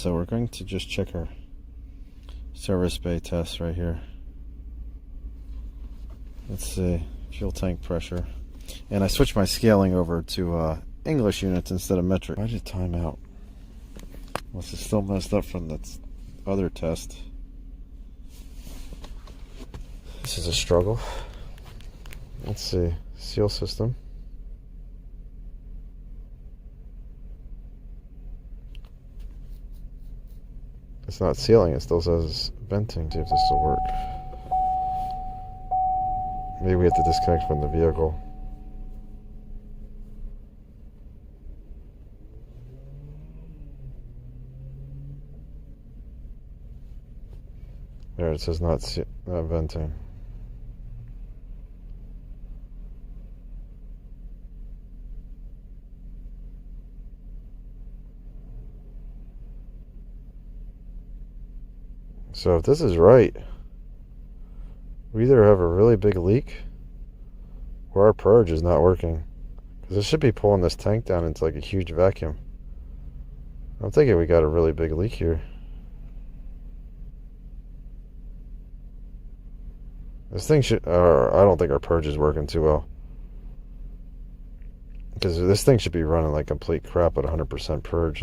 So we're going to just check our service bay test right here. Let's see, fuel tank pressure. And I switched my scaling over to English units instead of metric. Why did it time out? Unless it's still messed up from that other test. This is a struggle. Let's see, seal system. It's not sealing, it still says venting. See if this will work. Maybe we have to disconnect from the vehicle. There, it says not venting. So if this is right, we either have a really big leak or our purge is not working. Because this should be pulling this tank down into like a huge vacuum. I'm thinking we got a really big leak here. This thing should, I don't think our purge is working too well. Because this thing should be running like complete crap at 100% purge.